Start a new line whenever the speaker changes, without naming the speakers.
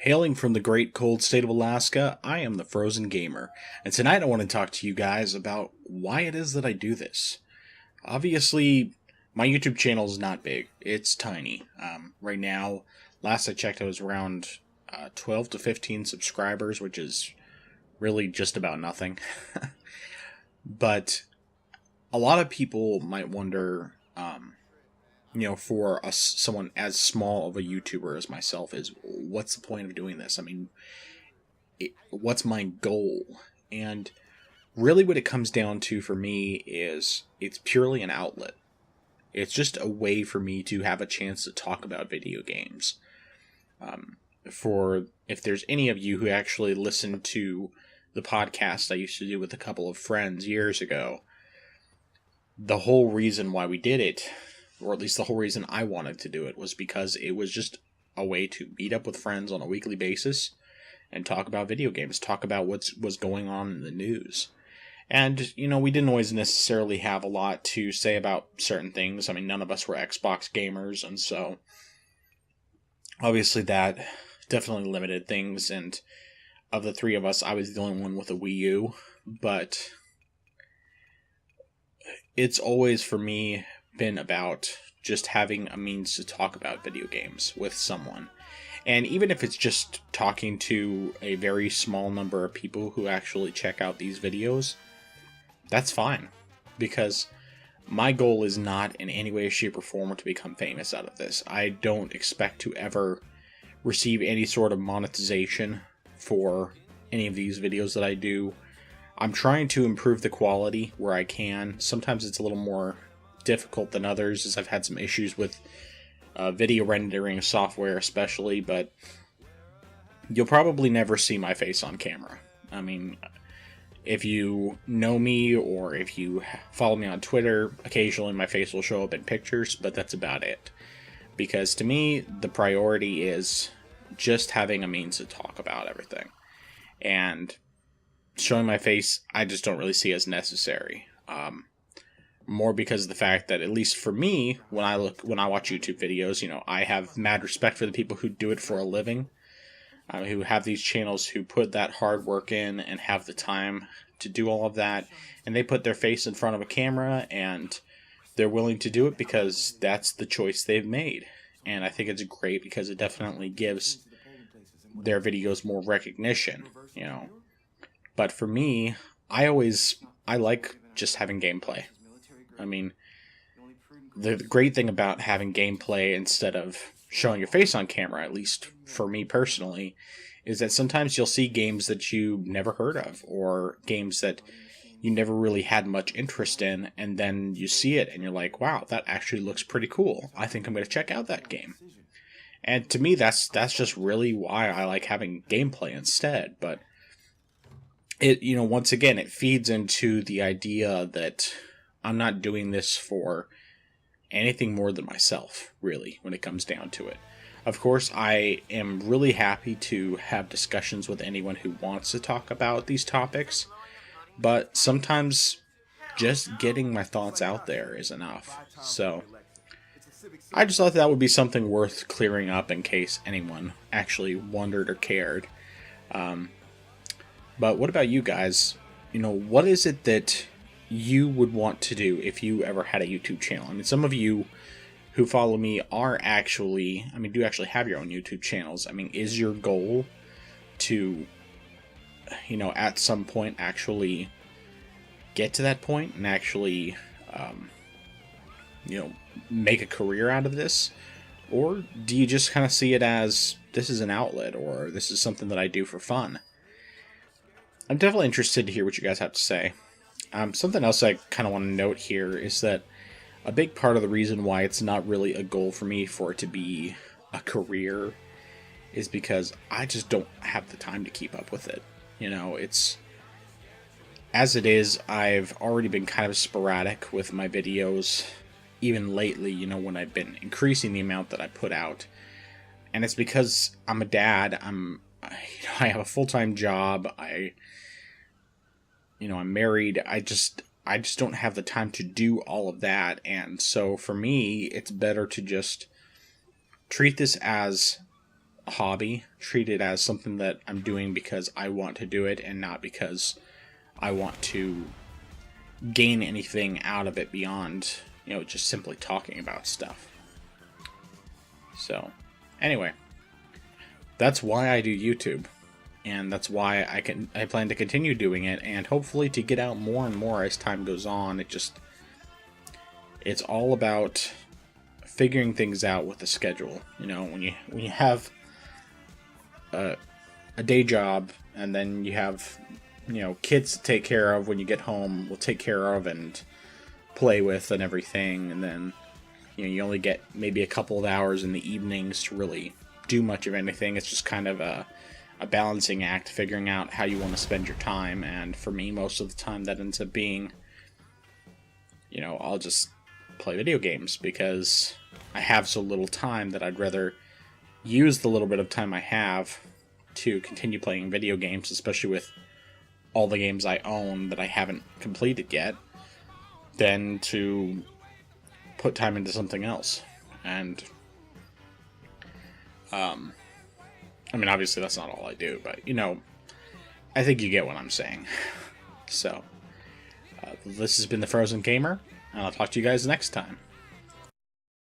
Hailing from the great cold state of Alaska, I am the Frozen Gamer, and tonight I want to talk to you guys about why it is that I do this. Obviously, my YouTube channel is not big, it's tiny. Right now, last I checked, I was around 12 to 15 subscribers, which is really just about nothing. But a lot of people might wonder, for someone as small of a YouTuber as myself is, what's the point of doing this? I mean, what's my goal? And really what it comes down to for me is it's purely an outlet. It's just a way for me to have a chance to talk about video games. If there's any of you who actually listened to the podcast I used to do with a couple of friends years ago, the whole reason why we did it, or at least the whole reason I wanted to do it, was because it was just a way to meet up with friends on a weekly basis and talk about video games, talk about what's going on in the news. And, we didn't always necessarily have a lot to say about certain things. I mean, none of us were Xbox gamers, and so obviously that definitely limited things, and of the three of us, I was the only one with a Wii U, but it's always, for me, been about just having a means to talk about video games with someone. And even if it's just talking to a very small number of people who actually check out these videos, that's fine. Because my goal is not in any way, shape, or form to become famous out of this. I don't expect to ever receive any sort of monetization for any of these videos that I do. I'm trying to improve the quality where I can. Sometimes it's a little more difficult than others, as I've had some issues with video rendering software especially, but you'll probably never see my face on camera. I mean, if you know me or if you follow me on Twitter, occasionally my face will show up in pictures, but that's about it. Because to me, the priority is just having a means to talk about everything. And showing my face, I just don't really see as necessary. More because of the fact that, at least for me, when I watch YouTube videos, I have mad respect for the people who do it for a living, who have these channels, who put that hard work in and have the time to do all of that, and they put their face in front of a camera, and they're willing to do it because that's the choice they've made. And I think it's great because it definitely gives their videos more recognition, But for me, I like just having gameplay. I mean, the great thing about having gameplay instead of showing your face on camera, at least for me personally, is that sometimes you'll see games that you never heard of, or games that you never really had much interest in, and then you see it and you're like, wow, that actually looks pretty cool. I think I'm going to check out that game. And to me, that's just really why I like having gameplay instead. But it, once again, it feeds into the idea that I'm not doing this for anything more than myself, really, when it comes down to it. Of course, I am really happy to have discussions with anyone who wants to talk about these topics, but sometimes just getting my thoughts out there is enough. So I just thought that would be something worth clearing up in case anyone actually wondered or cared. But what about you guys? What is it that you would want to do if you ever had a YouTube channel? I mean, some of you who follow me do actually have your own YouTube channels. I mean, is your goal to, at some point actually get to that point and actually, make a career out of this? Or do you just kind of see it as, this is an outlet, or this is something that I do for fun? I'm definitely interested to hear what you guys have to say. Something else I kind of want to note here is that a big part of the reason why it's not really a goal for me for it to be a career is because I just don't have the time to keep up with it. It's, as it is, I've already been kind of sporadic with my videos, even lately, when I've been increasing the amount that I put out. And it's because I'm a dad, I have a full-time job, I'm married. I just don't have the time to do all of that. And so for me, it's better to just treat this as a hobby, treat it as something that I'm doing because I want to do it and not because I want to gain anything out of it beyond, just simply talking about stuff. So, anyway, that's why I do YouTube, and that's why I plan to continue doing it, and hopefully to get out more and more as time goes on. It's all about figuring things out with the schedule. When you have a day job, and then you have kids to take care of when you get home, will take care of and play with and everything, and then you only get maybe a couple of hours in the evenings to really do much of anything. It's just kind of a balancing act, figuring out how you want to spend your time. And for me, most of the time that ends up being, I'll just play video games because I have so little time that I'd rather use the little bit of time I have to continue playing video games, especially with all the games I own that I haven't completed yet, than to put time into something else. And obviously that's not all I do, but I think you get what I'm saying. So this has been the Frozen Gamer, and I'll talk to you guys next time.